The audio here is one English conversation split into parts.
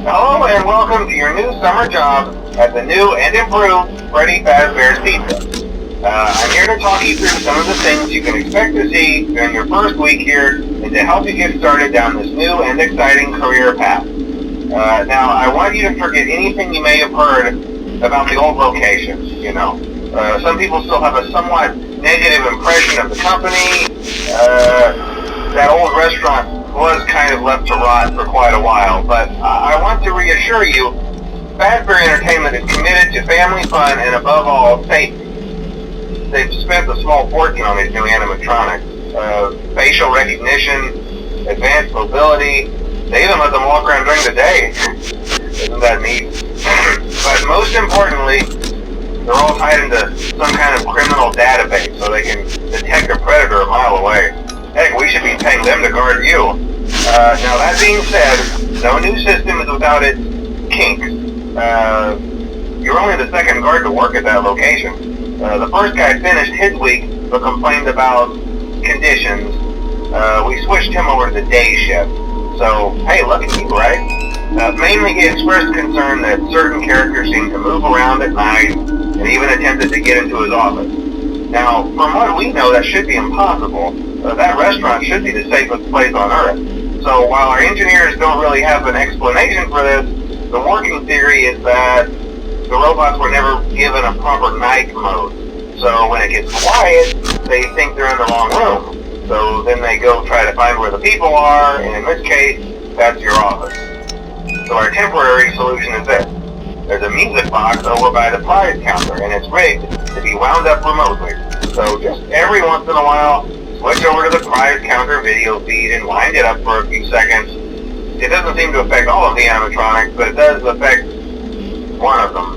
Hello and welcome to your new summer job at the new and improved Freddy Fazbear's Pizza. I'm here to talk you through some of the things you can expect to see during your first week here and to help you get started down this new and exciting career path. Now, I want you to forget anything you may have heard about the old location, you know. Some people still have a somewhat negative impression of the company. That old restaurant was kind of left to rot for quite a while, but I want to reassure you, Fazbear Entertainment is committed to family fun and above all, safety. They've spent a small fortune on these new animatronics. Facial recognition, advanced mobility, they even let them walk around during the day. Isn't that neat? But most importantly, they're all tied into some kind of criminal database so they can detect a predator a mile away. Heck, we should be paying them to guard you. Now that being said, no new system is without its kinks. You're only the second guard to work at that location. The first guy finished his week but complained about conditions. We switched him over to the day shift. So, hey, look at you, right? Mainly he expressed concern that certain characters seemed to move around at night and even attempted to get into his office. Now, from what we know, that should be impossible. That restaurant should be the safest place on Earth. So while our engineers don't really have an explanation for this, the working theory is that the robots were never given a proper night mode. So when it gets quiet, they think they're in the wrong room. So then they go try to find where the people are, and in this case, that's your office. So our temporary solution is this. There's a music box over by the prize counter, and it's rigged to be wound up remotely. So just every once in a while, switch over to the prize counter video feed and wind it up for a few seconds. It doesn't seem to affect all of the animatronics, but it does affect one of them.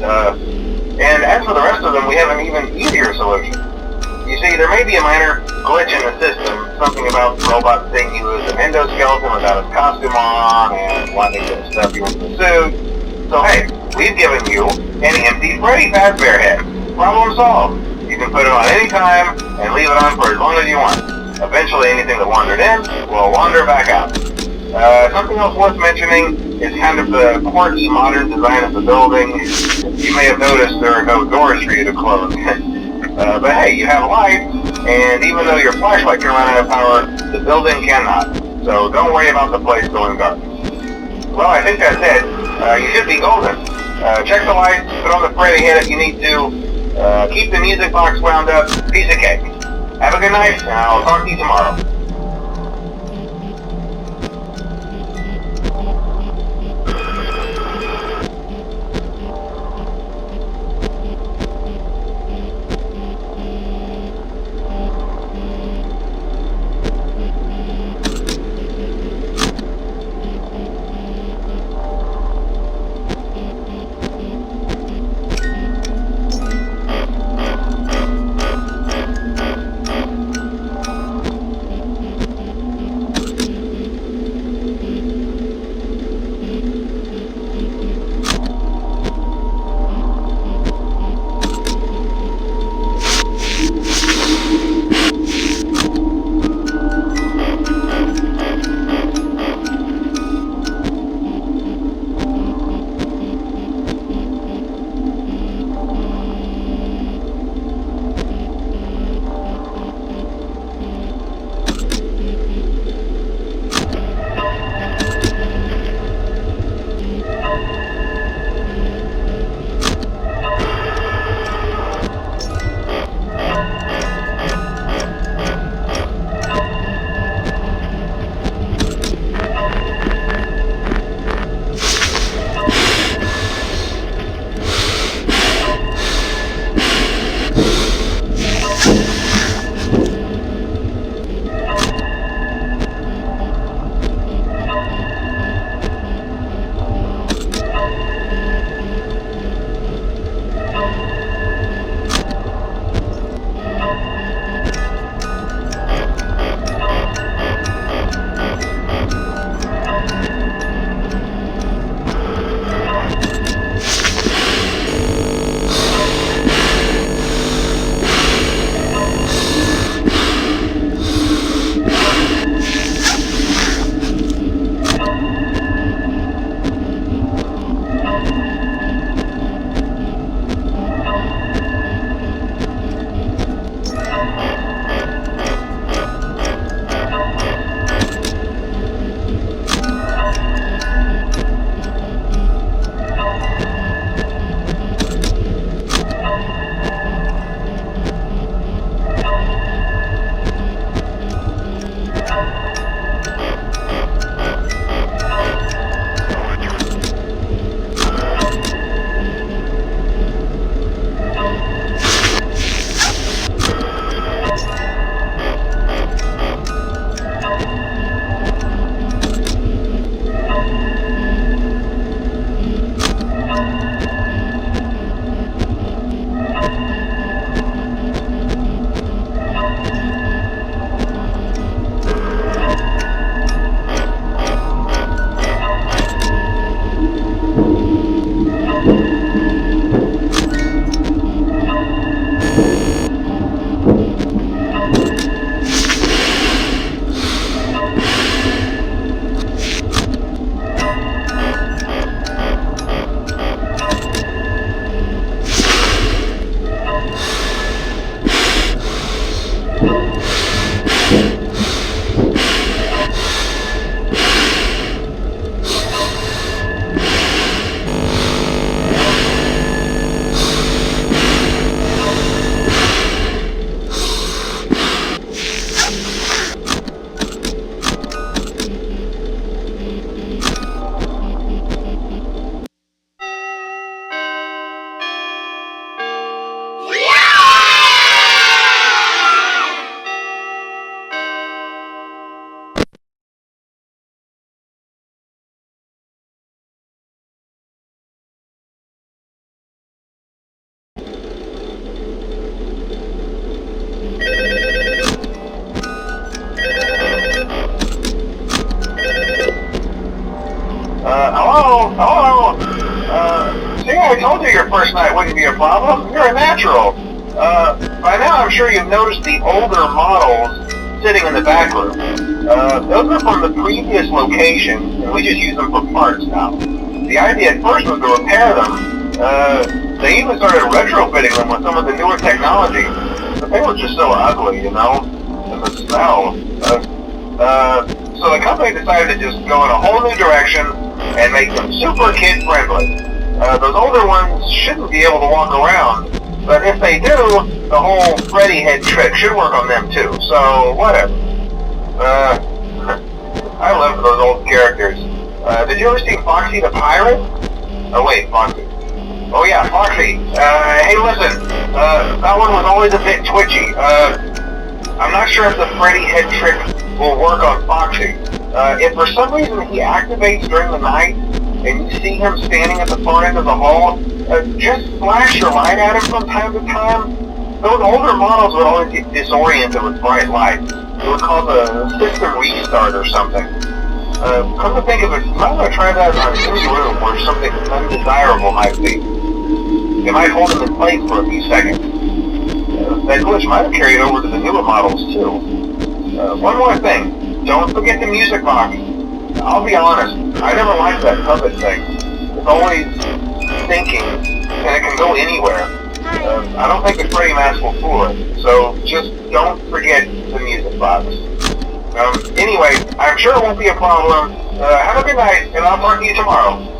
And as for the rest of them, we have an even easier solution. You see, there may be a minor glitch in the system, something about the robot seeing you as an endoskeleton without his costume on and wanting to stuff you into the suit. So hey, we've given you an empty Freddy Fazbear head. Problem solved. You can put it on any time and leave it on for as long as you want. Eventually anything that wandered in will wander back out. Something else worth mentioning is kind of the quirky modern design of the building. You may have noticed there are no doors for you to close. But hey, you have light, and even though your flashlight can run out of power, the building cannot. So don't worry about the place going dark. Well, I think that's it. You should be golden. Check the lights, put on the Freddy head if you need to. Keep the music box wound up, piece of cake. Have a good night, and I'll talk to you tomorrow. Well, you're a natural. By now I'm sure you've noticed the older models sitting in the back room. Those are from the previous location, and we just use them for parts now. The idea at first was to repair them. They even started retrofitting them with some of the newer technology. But they were just so ugly, you know? And the smell. So the company decided to just go in a whole new direction and make them super kid-friendly. Those older ones shouldn't be able to walk around, but if they do, the whole Freddy head trick should work on them too, so whatever. I love those old characters. Did you ever see Foxy the Pirate? Oh wait, Foxy. Oh yeah, Foxy. Hey listen, that one was always a bit twitchy. I'm not sure if the Freddy head trick will work on Foxy. If for some reason he activates during the night, and you see him standing at the far end of the hall, just flash your light at him from time to time. Those older models would always get disoriented with bright lights. It would cause a system restart or something. Come to think of it, you might want to try that on any room where something undesirable might be. It might hold him in place for a few seconds. That glitch might have carried over to the newer models too. One more thing, don't forget the music box. I'll be honest, I never liked that puppet thing. It's always thinking, and it can go anywhere. I don't think the Freddy mask will fool it, so just don't forget the music box. Anyway, I'm sure it won't be a problem. Have a good night, and I'll talk to you tomorrow.